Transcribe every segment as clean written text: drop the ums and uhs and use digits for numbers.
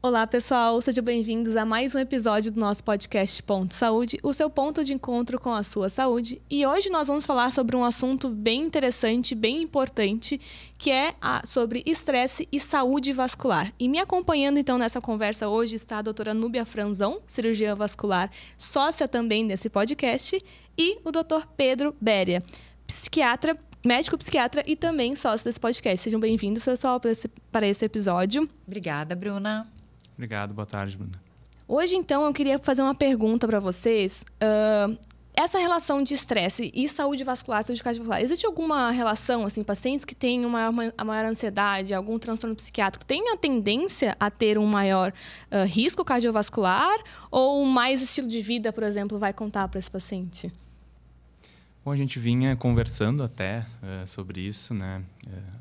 Olá, pessoal! Sejam bem-vindos a mais um episódio do nosso podcast Ponto Saúde, o seu ponto de encontro com a sua saúde. E hoje nós vamos falar sobre um assunto bem interessante, bem importante, que é sobre estresse e saúde vascular. E me acompanhando, então, nessa conversa hoje está a doutora Núbia Franzão, cirurgiã vascular, sócia também desse podcast, e o doutor Pedro Béria, psiquiatra, médico psiquiatra e também sócio desse podcast. Sejam bem-vindos, pessoal, para esse episódio. Obrigada, Bruna. Obrigado, boa tarde, Bruna. Hoje, então, eu queria fazer uma pergunta para vocês. Essa relação de estresse e saúde vascular, saúde cardiovascular, existe alguma relação, assim, pacientes que têm a maior ansiedade, algum transtorno psiquiátrico, têm a tendência a ter um maior risco cardiovascular ou mais estilo de vida, por exemplo, vai contar para esse paciente? Bom, a gente vinha conversando até sobre isso, né,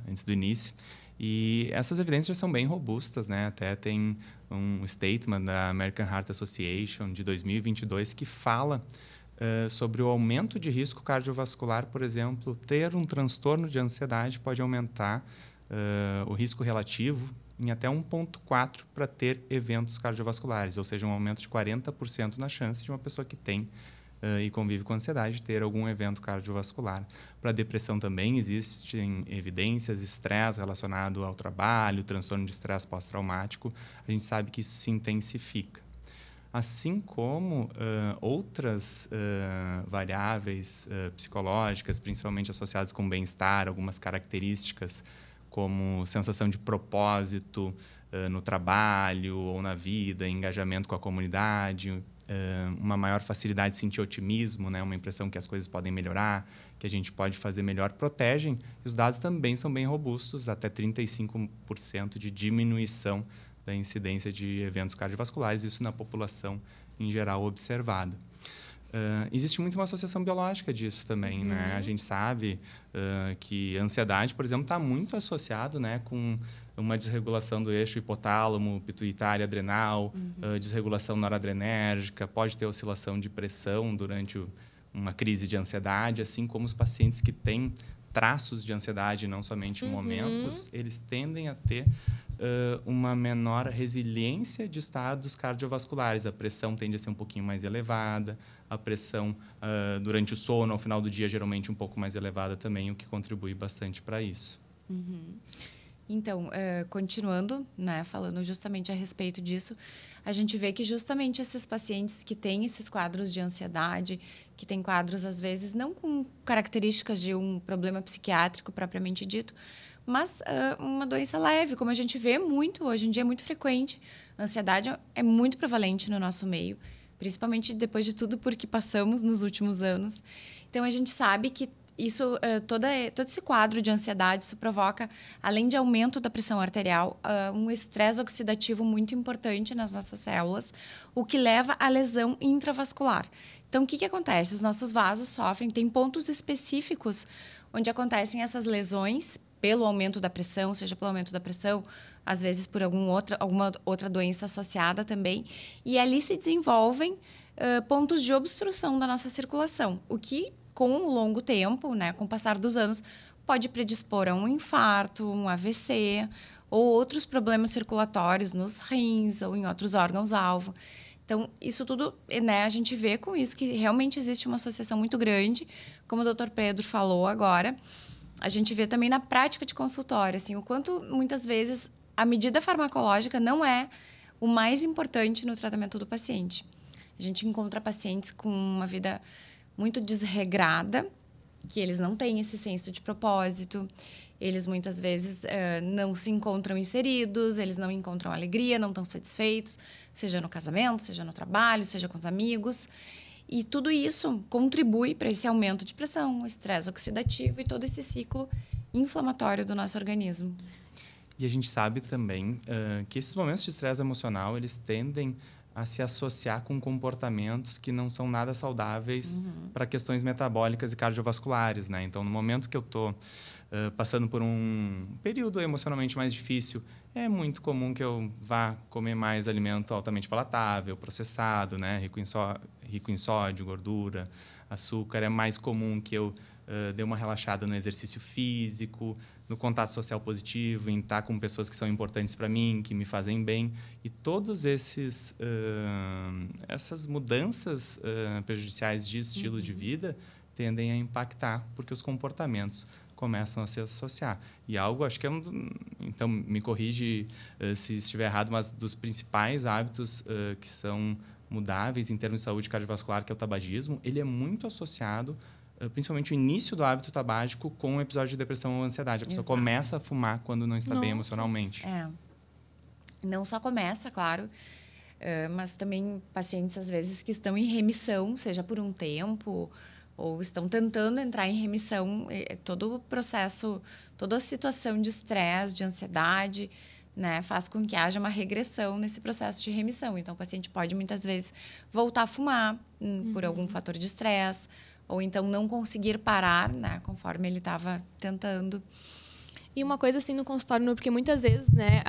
antes do início. E essas evidências são bem robustas, né? Até tem um statement da American Heart Association de 2022 que fala sobre o aumento de risco cardiovascular, por exemplo, ter um transtorno de ansiedade pode aumentar o risco relativo em até 1,4 para ter eventos cardiovasculares, ou seja, um aumento de 40% na chance de uma pessoa que tem e convive com ansiedade ter algum evento cardiovascular. Para depressão também existem evidências, estresse relacionado ao trabalho, transtorno de estresse pós-traumático. A gente sabe que isso se intensifica. Assim como outras variáveis psicológicas, principalmente associadas com bem-estar, algumas características como sensação de propósito no trabalho ou na vida, engajamento com a comunidade, uma maior facilidade de sentir otimismo, né? Uma impressão que as coisas podem melhorar, que a gente pode fazer melhor, protegem. E os dados também são bem robustos, até 35% de diminuição da incidência de eventos cardiovasculares, isso na população em geral observada. Existe muito uma associação biológica disso também, né? A gente sabe que a ansiedade, por exemplo, está muito associado, né, com uma desregulação do eixo hipotálamo, pituitário, adrenal, desregulação noradrenérgica, pode ter oscilação de pressão durante uma crise de ansiedade, assim como os pacientes que têm traços de ansiedade, não somente momentos, eles tendem a ter uma menor resiliência de estados cardiovasculares. A pressão tende a ser um pouquinho mais elevada, a pressão durante o sono, ao final do dia, geralmente um pouco mais elevada também, o que contribui bastante para isso. Então, continuando, né, falando justamente a respeito disso, a gente vê que justamente esses pacientes que têm esses quadros de ansiedade, que têm quadros, às vezes, não com características de um problema psiquiátrico propriamente dito, mas uma doença leve, como a gente vê muito, hoje em dia é muito frequente. A ansiedade é muito prevalente no nosso meio, principalmente depois de tudo por que passamos nos últimos anos. Então, a gente sabe que isso, todo esse quadro de ansiedade, isso provoca, além de aumento da pressão arterial, um estresse oxidativo muito importante nas nossas células, o que leva à lesão intravascular. Então, o que acontece? Os nossos vasos sofrem, tem pontos específicos onde acontecem essas lesões pelo aumento da pressão, seja pelo aumento da pressão, às vezes por alguma outra doença associada também, e ali se desenvolvem pontos de obstrução da nossa circulação, o que, com o longo tempo, né, com o passar dos anos, pode predispor a um infarto, um AVC ou outros problemas circulatórios nos rins ou em outros órgãos-alvo. Então, isso tudo, né, a gente vê com isso que realmente existe uma associação muito grande, como o Dr. Pedro falou agora. A gente vê também na prática de consultório, assim, o quanto, muitas vezes, a medida farmacológica não é o mais importante no tratamento do paciente. A gente encontra pacientes com uma vida muito desregrada, que eles não têm esse senso de propósito, eles muitas vezes não se encontram inseridos, eles não encontram alegria, não estão satisfeitos, seja no casamento, seja no trabalho, seja com os amigos. E tudo isso contribui para esse aumento de pressão, o estresse oxidativo e todo esse ciclo inflamatório do nosso organismo. E a gente sabe também que esses momentos de estresse emocional, eles tendem a se associar com comportamentos que não são nada saudáveis para questões metabólicas e cardiovasculares, né? Então, no momento que eu estou passando por um período emocionalmente mais difícil, é muito comum que eu vá comer mais alimento altamente palatável, processado, né? Rico em sódio, gordura, açúcar. É mais comum que eu dê uma relaxada no exercício físico, no contato social positivo, em estar com pessoas que são importantes para mim, que me fazem bem. E todos essas mudanças prejudiciais de estilo de vida tendem a impactar, porque os comportamentos começam a se associar. E algo, acho que então me corrige se estiver errado, mas dos principais hábitos que são mudáveis em termos de saúde cardiovascular, que é o tabagismo, ele é muito associado, principalmente o início do hábito tabágico, com um episódio de depressão ou ansiedade. A pessoa começa a fumar quando não está bem emocionalmente. Não só começa, claro, mas também pacientes, às vezes, que estão em remissão, seja por um tempo, ou estão tentando entrar em remissão. Todo o processo, toda a situação de estresse, de ansiedade, né, faz com que haja uma regressão nesse processo de remissão. Então, o paciente pode, muitas vezes, voltar a fumar por algum fator de estresse, ou então não conseguir parar, né, conforme ele estava tentando. E uma coisa assim no consultório, porque muitas vezes, né,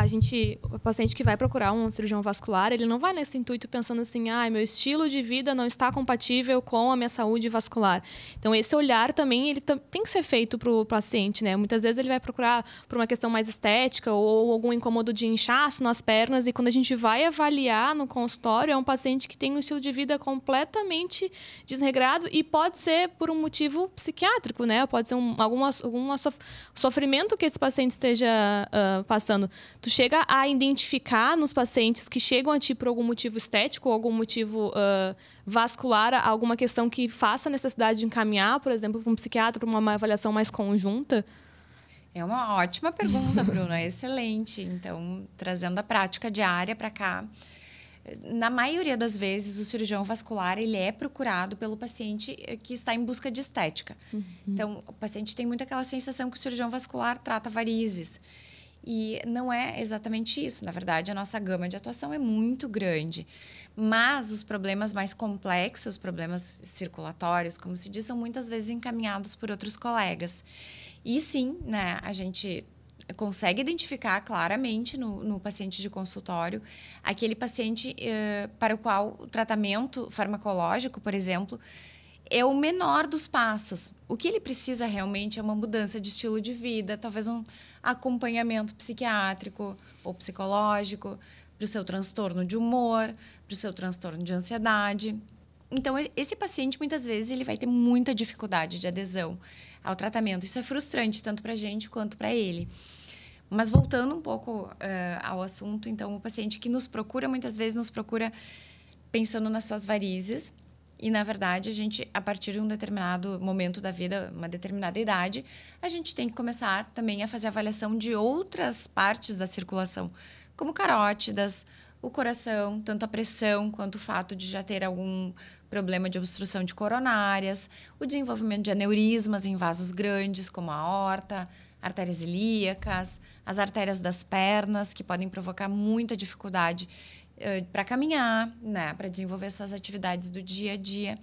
o paciente que vai procurar um cirurgião vascular, ele não vai nesse intuito pensando assim, meu estilo de vida não está compatível com a minha saúde vascular. Então, esse olhar também, ele tem que ser feito para o paciente, né? Muitas vezes ele vai procurar por uma questão mais estética ou algum incômodo de inchaço nas pernas, e quando a gente vai avaliar no consultório, é um paciente que tem um estilo de vida completamente desregrado e pode ser por um motivo psiquiátrico, né? Pode ser algum sofrimento que esse paciente esteja passando. Tu chega a identificar nos pacientes que chegam a ti por algum motivo estético ou algum motivo vascular, alguma questão que faça necessidade de encaminhar, por exemplo, para um psiquiatra, para uma avaliação mais conjunta? É uma ótima pergunta, Bruna. Excelente. Então, trazendo a prática diária para cá, na maioria das vezes, o cirurgião vascular ele é procurado pelo paciente que está em busca de estética. Então, o paciente tem muito aquela sensação que o cirurgião vascular trata varizes. E não é exatamente isso. Na verdade, a nossa gama de atuação é muito grande. Mas os problemas mais complexos, problemas circulatórios, como se diz, são muitas vezes encaminhados por outros colegas. E sim, né, a gente consegue identificar claramente no paciente de consultório aquele paciente para o qual o tratamento farmacológico, por exemplo, é o menor dos passos. O que ele precisa realmente é uma mudança de estilo de vida, talvez um acompanhamento psiquiátrico ou psicológico para o seu transtorno de humor, para o seu transtorno de ansiedade. Então, esse paciente, muitas vezes, ele vai ter muita dificuldade de adesão ao tratamento. Isso é frustrante, tanto para a gente quanto para ele. Mas voltando um pouco ao assunto, então, o paciente que nos procura, muitas vezes nos procura pensando nas suas varizes. E, na verdade, a gente, a partir de um determinado momento da vida, uma determinada idade, a gente tem que começar também a fazer avaliação de outras partes da circulação, como carótidas, o coração, tanto a pressão quanto o fato de já ter algum problema de obstrução de coronárias, o desenvolvimento de aneurismas em vasos grandes, como a aorta, artérias ilíacas, as artérias das pernas, que podem provocar muita dificuldade para caminhar, né, para desenvolver suas atividades do dia a dia.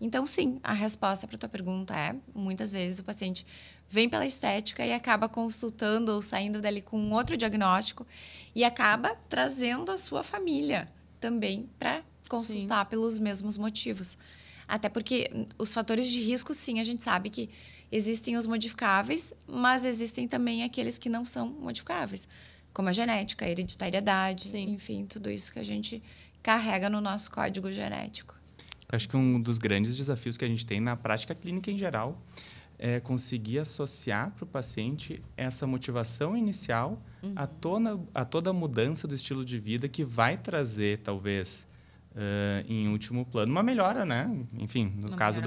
Então, sim, a resposta para a tua pergunta é, muitas vezes o paciente vem pela estética e acaba consultando ou saindo dali com um outro diagnóstico e acaba trazendo a sua família também para consultar pelos mesmos motivos. Até porque os fatores de risco, sim, a gente sabe que existem os modificáveis, mas existem também aqueles que não são modificáveis, como a genética, a hereditariedade, enfim, tudo isso que a gente carrega no nosso código genético. Acho que um dos grandes desafios que a gente tem na prática clínica em geral é conseguir associar para o paciente essa motivação inicial a toda a mudança do estilo de vida que vai trazer, talvez, em último plano, uma melhora, né? Enfim, no caso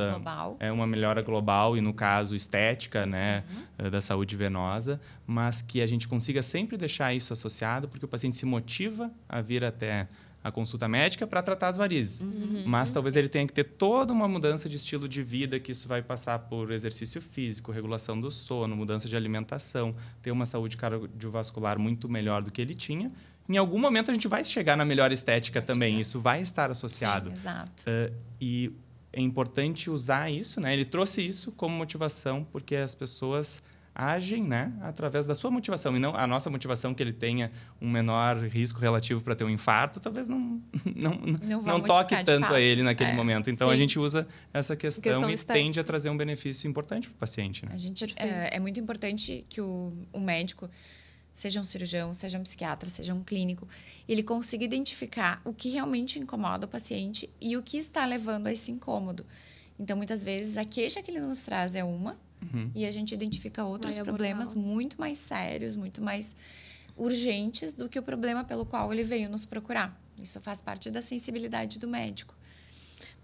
uma melhora global e, no caso, estética, né? Da saúde venosa, mas que a gente consiga sempre deixar isso associado, porque o paciente se motiva a vir até a consulta médica para tratar as varizes. Mas talvez ele tenha que ter toda uma mudança de estilo de vida, que isso vai passar por exercício físico, regulação do sono, mudança de alimentação, ter uma saúde cardiovascular muito melhor do que ele tinha. Em algum momento a gente vai chegar na melhor estética também, isso vai estar associado. Sim, exato. E é importante usar isso, né? Ele trouxe isso como motivação, porque as pessoas agem, né, através da sua motivação. E não a nossa motivação, que ele tenha um menor risco relativo para ter um infarto, talvez não toque tanto a ele naquele momento. Então, a gente usa essa questão e tende a trazer um benefício importante para o paciente. Né? É muito importante que o médico, seja um cirurgião, seja um psiquiatra, seja um clínico, ele consiga identificar o que realmente incomoda o paciente e o que está levando a esse incômodo. Então, muitas vezes, a queixa que ele nos traz é uma, e a gente identifica outros problemas muito mais sérios, muito mais urgentes do que o problema pelo qual ele veio nos procurar. Isso faz parte da sensibilidade do médico.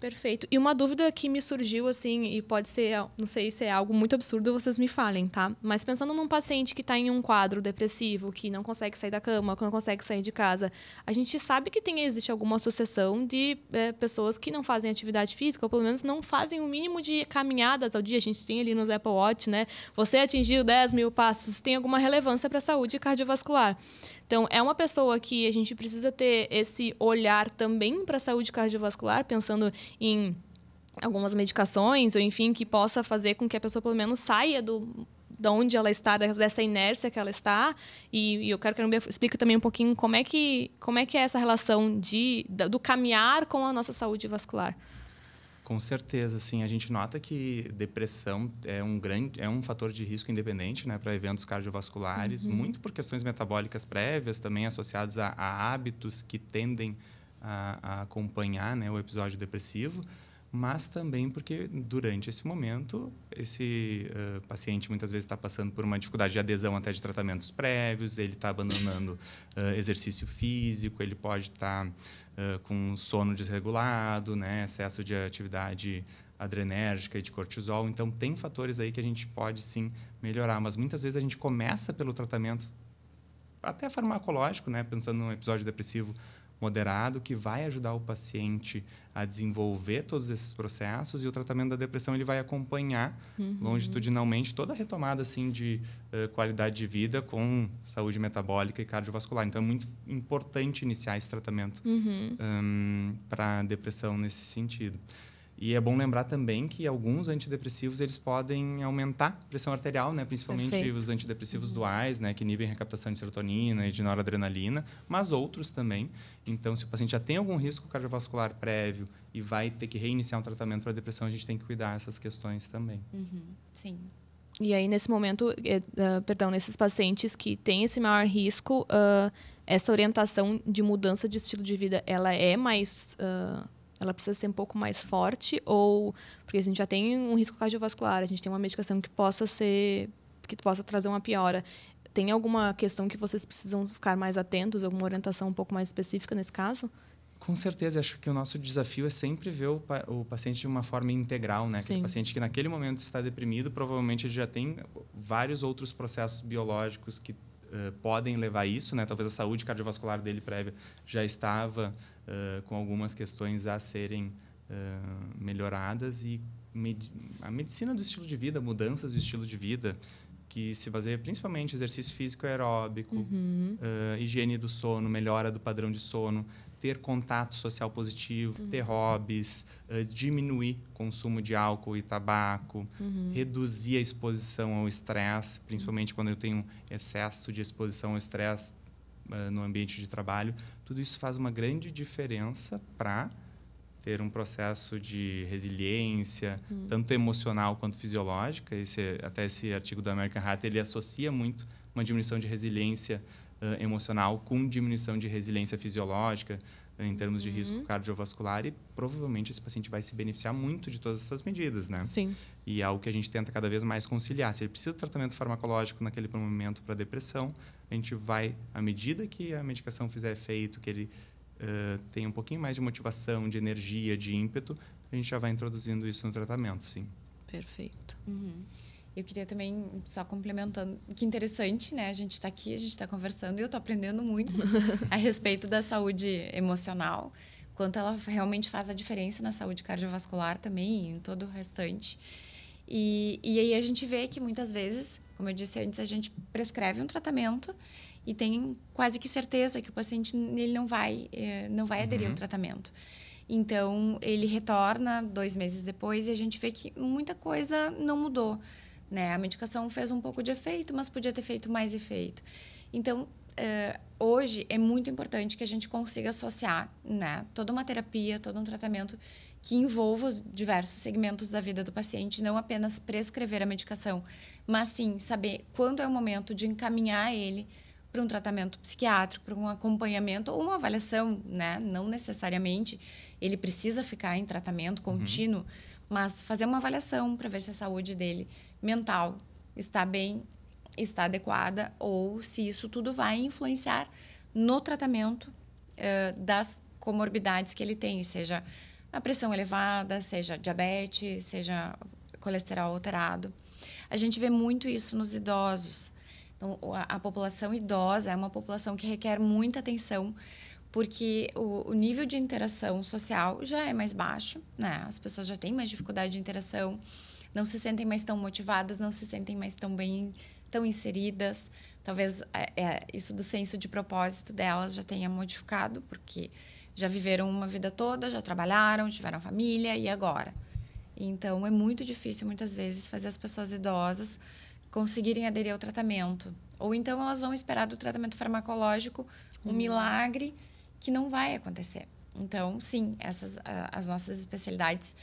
Perfeito. E uma dúvida que me surgiu, assim, e pode ser, não sei se é algo muito absurdo, vocês me falem, tá? Mas pensando num paciente que está em um quadro depressivo, que não consegue sair da cama, que não consegue sair de casa, a gente sabe que existe alguma associação de pessoas que não fazem atividade física, ou pelo menos não fazem o mínimo de caminhadas ao dia. A gente tem ali nos Apple Watch, né? Você atingiu 10 mil passos, tem alguma relevância para a saúde cardiovascular. Então, é uma pessoa que a gente precisa ter esse olhar também para a saúde cardiovascular, pensando em algumas medicações, ou enfim, que possa fazer com que a pessoa pelo menos saia da onde ela está, dessa inércia que ela está. E eu quero que a Nubia explique também um pouquinho como é que é essa relação do caminhar com a nossa saúde vascular. Com certeza, sim. A gente nota que depressão é um fator de risco independente, né, para eventos cardiovasculares, muito por questões metabólicas prévias, também associadas a hábitos que tendem a acompanhar, né, o episódio depressivo, mas também porque durante esse momento esse paciente muitas vezes está passando por uma dificuldade de adesão até de tratamentos prévios, ele está abandonando exercício físico, ele pode estar com sono desregulado, né, excesso de atividade adrenérgica e de cortisol. Então, tem fatores aí que a gente pode, sim, melhorar. Mas, muitas vezes, a gente começa pelo tratamento até farmacológico, né, pensando num episódio depressivo moderado, que vai ajudar o paciente a desenvolver todos esses processos, e o tratamento da depressão ele vai acompanhar longitudinalmente toda a retomada assim, de qualidade de vida com saúde metabólica e cardiovascular. Então, é muito importante iniciar esse tratamento para depressão nesse sentido. E é bom lembrar também que alguns antidepressivos eles podem aumentar a pressão arterial, né? Principalmente os antidepressivos duais, né? Que inibem a recaptação de serotonina e de noradrenalina, mas outros também. Então, se o paciente já tem algum risco cardiovascular prévio e vai ter que reiniciar um tratamento para depressão, a gente tem que cuidar dessas questões também. Sim. E aí, nesse momento, nesses pacientes que têm esse maior risco, essa orientação de mudança de estilo de vida, ela é mais... ela precisa ser um pouco mais forte, ou porque a gente já tem um risco cardiovascular, a gente tem uma medicação que possa trazer uma piora. Tem alguma questão que vocês precisam ficar mais atentos, alguma orientação um pouco mais específica nesse caso? Com certeza, acho que o nosso desafio é sempre ver o paciente de uma forma integral, né? Aquele paciente que naquele momento está deprimido, provavelmente ele já tem vários outros processos biológicos que podem levar a isso, né? Talvez a saúde cardiovascular dele prévia já estava com algumas questões a serem melhoradas, e a medicina do estilo de vida, mudanças do estilo de vida, que se baseia principalmente em exercício físico aeróbico, higiene do sono, melhora do padrão de sono, ter contato social positivo, ter hobbies, diminuir o consumo de álcool e tabaco, reduzir a exposição ao estresse, principalmente quando eu tenho excesso de exposição ao estresse no ambiente de trabalho. Tudo isso faz uma grande diferença para ter um processo de resiliência, tanto emocional quanto fisiológica. Até esse artigo da American Heart, ele associa muito uma diminuição de resiliência emocional com diminuição de resiliência fisiológica em termos de risco cardiovascular, e provavelmente esse paciente vai se beneficiar muito de todas essas medidas, né? Sim. E é algo que a gente tenta cada vez mais conciliar. Se ele precisa de tratamento farmacológico naquele momento para depressão, a gente vai, à medida que a medicação fizer efeito, que ele tenha um pouquinho mais de motivação, de energia, de ímpeto, a gente já vai introduzindo isso no tratamento, sim. Perfeito. Eu queria também, só complementando, que interessante, né? A gente está aqui, a gente está conversando, e eu estou aprendendo muito a respeito da saúde emocional, quanto ela realmente faz a diferença na saúde cardiovascular também e em todo o restante. E aí a gente vê que muitas vezes, como eu disse antes, a gente prescreve um tratamento e tem quase que certeza que o paciente ele não vai aderir ao tratamento. Então, ele retorna 2 meses depois e a gente vê que muita coisa não mudou. né? A medicação fez um pouco de efeito, mas podia ter feito mais efeito. Então, hoje é muito importante que a gente consiga associar, né, toda uma terapia, todo um tratamento que envolva os diversos segmentos da vida do paciente, não apenas prescrever a medicação, mas sim saber quando é o momento de encaminhar ele para um tratamento psiquiátrico, para um acompanhamento ou uma avaliação, né? Não necessariamente ele precisa ficar em tratamento contínuo, mas fazer uma avaliação para ver se a saúde dele mental está bem, está adequada, ou se isso tudo vai influenciar no tratamento das comorbidades que ele tem, seja a pressão elevada, seja diabetes, seja colesterol alterado. A gente vê muito isso nos idosos. Então, a população idosa é uma população que requer muita atenção, porque o nível de interação social já é mais baixo, né? As pessoas já têm mais dificuldade de interação, não se sentem mais tão motivadas, não se sentem mais tão inseridas. Talvez isso do senso de propósito delas já tenha modificado, porque já viveram uma vida toda, já trabalharam, tiveram família, e agora? Então, é muito difícil, muitas vezes, fazer as pessoas idosas conseguirem aderir ao tratamento. Ou então, elas vão esperar do tratamento farmacológico um milagre que não vai acontecer. Então, sim, as nossas especialidades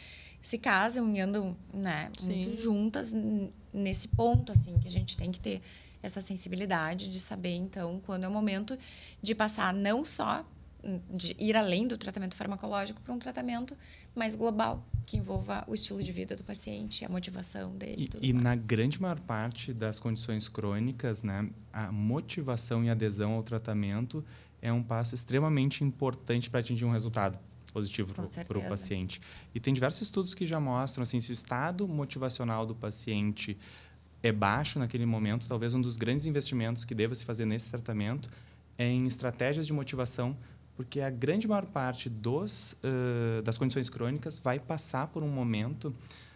se casam e andam, né, muito juntas nesse ponto, assim, que a gente tem que ter essa sensibilidade de saber, então, quando é o momento de passar não só de ir além do tratamento farmacológico para um tratamento mais global, que envolva o estilo de vida do paciente, a motivação dele. E na grande maior parte das condições crônicas, né, a motivação e adesão ao tratamento é um passo extremamente importante para atingir um resultado positivo para o paciente. E tem diversos estudos que já mostram, assim, se o estado motivacional do paciente é baixo naquele momento, talvez um dos grandes investimentos que deva se fazer nesse tratamento é em estratégias de motivação, porque a grande maior parte das condições crônicas vai passar por um momento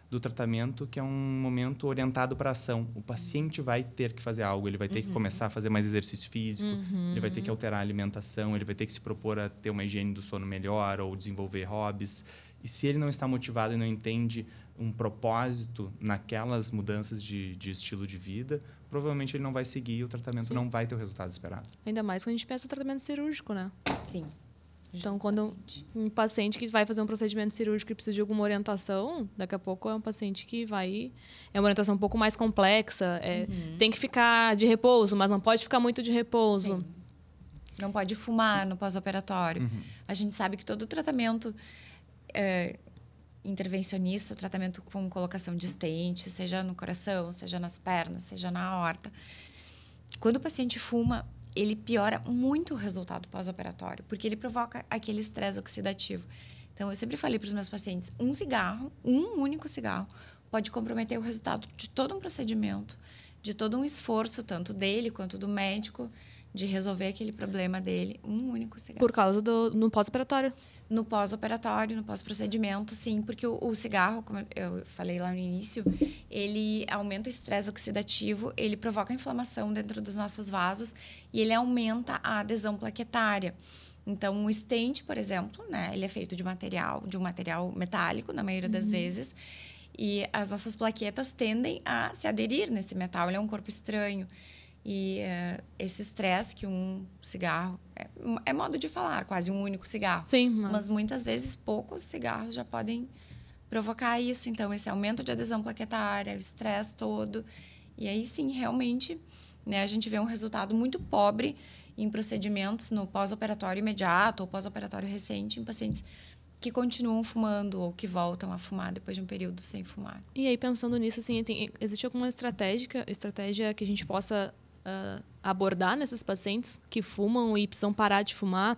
do tratamento que é um momento orientado para a ação. O paciente vai ter que fazer algo, ele vai ter que começar a fazer mais exercício físico, ele vai ter que alterar a alimentação, ele vai ter que se propor a ter uma higiene do sono melhor ou desenvolver hobbies. E se ele não está motivado e não entende um propósito naquelas mudanças de estilo de vida, provavelmente ele não vai seguir e o tratamento não vai ter o resultado esperado. Ainda mais quando a gente pensa no tratamento cirúrgico, né? Sim. Então, quando um paciente que vai fazer um procedimento cirúrgico e precisa de alguma orientação, daqui a pouco é um paciente que vai... É uma orientação um pouco mais complexa. Tem que ficar de repouso, mas não pode ficar muito de repouso. Sim. Não pode fumar no pós-operatório. A gente sabe que todo tratamento intervencionista, o tratamento com colocação de stent, seja no coração, seja nas pernas, seja na aorta, quando o paciente fuma, ele piora muito o resultado pós-operatório, porque ele provoca aquele estresse oxidativo. Então, eu sempre falei para os meus pacientes, um único cigarro, pode comprometer o resultado de todo um procedimento, de todo um esforço, tanto dele quanto do médico, de resolver aquele problema dele, um único cigarro. Por causa no pós-operatório? No pós-operatório, no pós-procedimento, sim, porque o cigarro, como eu falei lá no início, ele aumenta o estresse oxidativo, ele provoca inflamação dentro dos nossos vasos e ele aumenta a adesão plaquetária. Então, o stent, por exemplo, né, ele é feito de um material metálico, na maioria das vezes, e as nossas plaquetas tendem a se aderir nesse metal, ele é um corpo estranho. E esse estresse que um cigarro... É modo de falar, quase um único cigarro. Sim. Mas muitas vezes poucos cigarros já podem provocar isso. Então, esse aumento de adesão plaquetária, o estresse todo. E aí, sim, realmente, né, a gente vê um resultado muito pobre em procedimentos no pós-operatório imediato ou pós-operatório recente em pacientes que continuam fumando ou que voltam a fumar depois de um período sem fumar. E aí, pensando nisso, assim, existe alguma estratégia que a gente possa abordar nesses pacientes que fumam e precisam parar de fumar?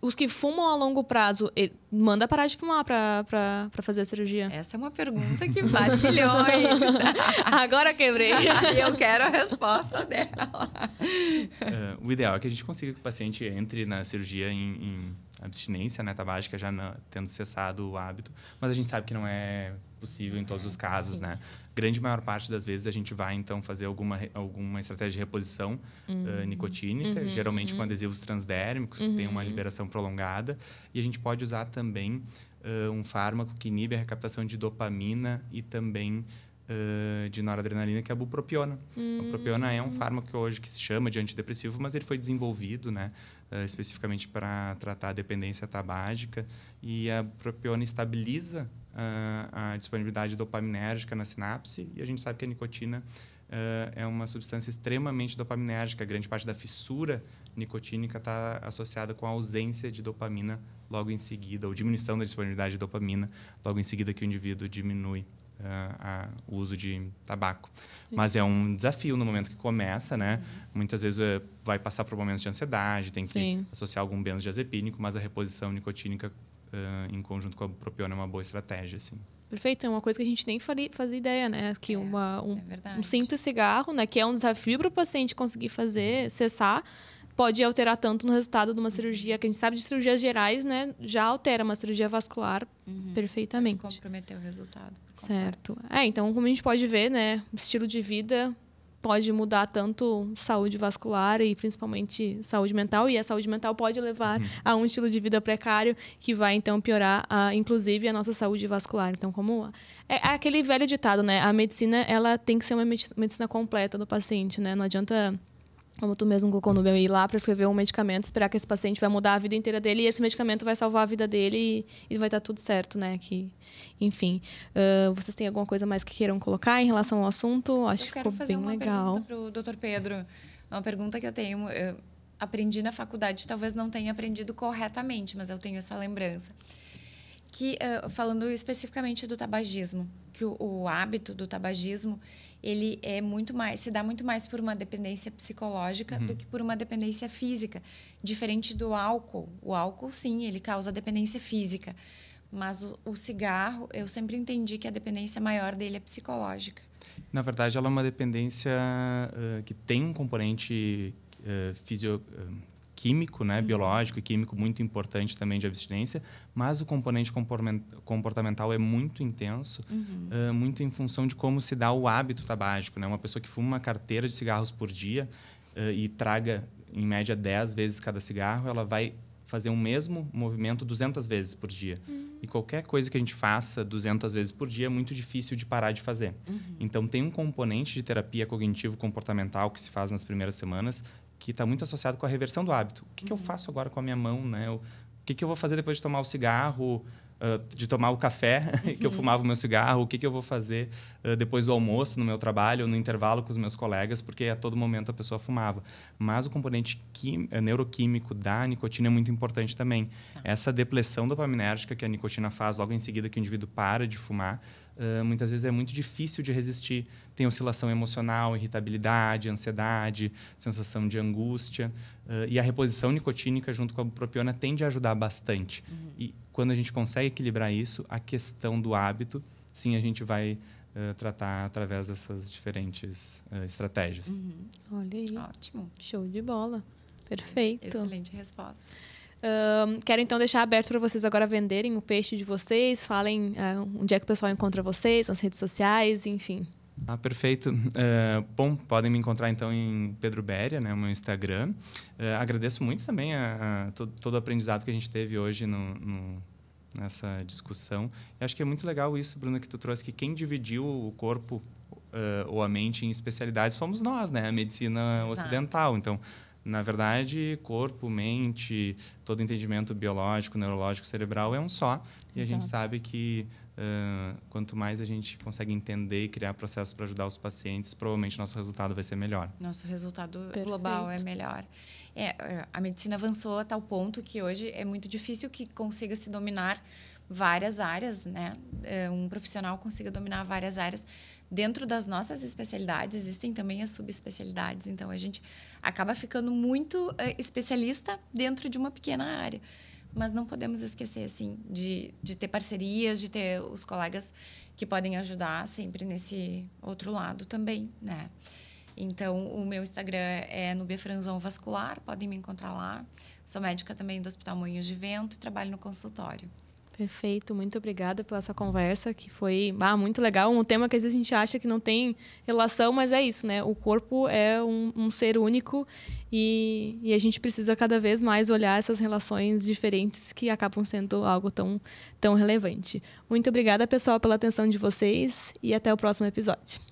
Os que fumam a longo prazo, manda parar de fumar para fazer a cirurgia? Essa é uma pergunta que vale milhões. Agora quebrei. E eu quero a resposta dela. O ideal é que a gente consiga que o paciente entre na cirurgia em abstinência, né, tabágica, já tendo cessado o hábito. Mas a gente sabe que não é possível em todos os casos, né? Grande maior parte das vezes a gente vai, então, fazer alguma estratégia de reposição nicotínica, geralmente com adesivos transdérmicos, que tem uma liberação prolongada. E a gente pode usar também um fármaco que inibe a recaptação de dopamina e também de noradrenalina, que é a bupropiona. A bupropiona é um fármaco hoje que se chama de antidepressivo, mas ele foi desenvolvido, né, especificamente para tratar a dependência tabágica. E a bupropiona estabiliza a disponibilidade dopaminérgica na sinapse. E a gente sabe que a nicotina é uma substância extremamente dopaminérgica. A grande parte da fissura nicotínica está associada com a ausência de dopamina logo em seguida, ou diminuição da disponibilidade de dopamina logo em seguida que o indivíduo diminui o uso de tabaco. Sim. Mas é um desafio no momento que começa, né? Muitas vezes vai passar por momentos de ansiedade, tem que associar algum benzodiazepínico, mas a reposição nicotínica em conjunto com a bupropiona é uma boa estratégia, assim. Perfeito, é uma coisa que a gente nem fazia ideia, né? Que um simples cigarro, né? Que é um desafio para o paciente conseguir cessar, pode alterar tanto no resultado de uma cirurgia, que a gente sabe de cirurgias gerais, né? Já altera uma cirurgia vascular perfeitamente. Pode comprometer o resultado. Certo. Então, como a gente pode ver, né? O estilo de vida pode mudar tanto saúde vascular e principalmente saúde mental. E a saúde mental pode levar a um estilo de vida precário que vai, então, piorar, inclusive, a nossa saúde vascular. Então, como... É aquele velho ditado, né? A medicina, ela tem que ser uma medicina completa do paciente, né? Não adianta... Como tu mesmo colocou no meu, ir lá prescrever um medicamento, esperar que esse paciente vai mudar a vida inteira dele e esse medicamento vai salvar a vida dele e vai estar tudo certo, né? Enfim, vocês têm alguma coisa mais que queiram colocar em relação ao assunto? Acho que ficou bem legal. Eu quero fazer uma pergunta para o Dr. Pedro. Uma pergunta que eu tenho. Eu aprendi na faculdade, talvez não tenha aprendido corretamente, mas eu tenho essa lembrança. Que, falando especificamente do tabagismo, que o hábito do tabagismo ele se dá muito mais por uma dependência psicológica do que por uma dependência física, diferente do álcool. O álcool, sim, ele causa dependência física, mas o cigarro, eu sempre entendi que a dependência maior dele é psicológica. Na verdade, ela é uma dependência que tem um componente químico, né, biológico e químico muito importante também de abstinência, mas o componente comportamental é muito intenso, muito em função de como se dá o hábito tabágico, né? Uma pessoa que fuma uma carteira de cigarros por dia e traga, em média, 10 vezes cada cigarro, ela vai fazer o mesmo movimento 200 vezes por dia. E qualquer coisa que a gente faça 200 vezes por dia é muito difícil de parar de fazer. Então, tem um componente de terapia cognitivo-comportamental que se faz nas primeiras semanas, que está muito associado com a reversão do hábito. O que eu faço agora com a minha mão, né? O que eu vou fazer depois de tomar o cigarro, de tomar o café, que eu fumava o meu cigarro? O que eu vou fazer depois do almoço, no meu trabalho, no intervalo com os meus colegas? Porque a todo momento a pessoa fumava. Mas o componente neuroquímico da nicotina é muito importante também. Essa depressão dopaminérgica que a nicotina faz logo em seguida que o indivíduo para de fumar, muitas vezes é muito difícil de resistir. Tem oscilação emocional, irritabilidade, ansiedade, sensação de angústia. E a reposição nicotínica junto com a bupropiona tende a ajudar bastante. E quando a gente consegue equilibrar isso, a questão do hábito, sim, a gente vai tratar através dessas diferentes estratégias. Olha aí. Ótimo. Show de bola. Perfeito. Excelente resposta. Quero, então, deixar aberto para vocês agora venderem o peixe de vocês. Falem onde é que o pessoal encontra vocês, nas redes sociais, enfim. Perfeito. Bom, podem me encontrar, então, em Pedro Béria, né, o meu Instagram. Agradeço muito também todo o aprendizado que a gente teve hoje nessa discussão. E acho que é muito legal isso, Bruna, que tu trouxe, que quem dividiu o corpo ou a mente em especialidades fomos nós, né? A medicina ocidental. Então, na verdade, corpo, mente, todo entendimento biológico, neurológico, cerebral é um só. E a gente sabe que quanto mais a gente consegue entender e criar processos para ajudar os pacientes, provavelmente nosso resultado vai ser melhor. Nosso resultado global é melhor. A medicina avançou a tal ponto que hoje é muito difícil que consiga se dominar várias áreas, né? Um profissional consiga dominar várias áreas. Dentro das nossas especialidades, existem também as subespecialidades. Então, a gente acaba ficando muito especialista dentro de uma pequena área. Mas não podemos esquecer, assim, de ter parcerias, de ter os colegas que podem ajudar sempre nesse outro lado também, né? Então, o meu Instagram é Núbia Franzon Vascular, podem me encontrar lá. Sou médica também do Hospital Moinhos de Vento e trabalho no consultório. Perfeito, muito obrigada pela essa conversa, que foi muito legal. Um tema que às vezes a gente acha que não tem relação, mas é isso, né? O corpo é um ser único e a gente precisa cada vez mais olhar essas relações diferentes que acabam sendo algo tão relevante. Muito obrigada, pessoal, pela atenção de vocês e até o próximo episódio.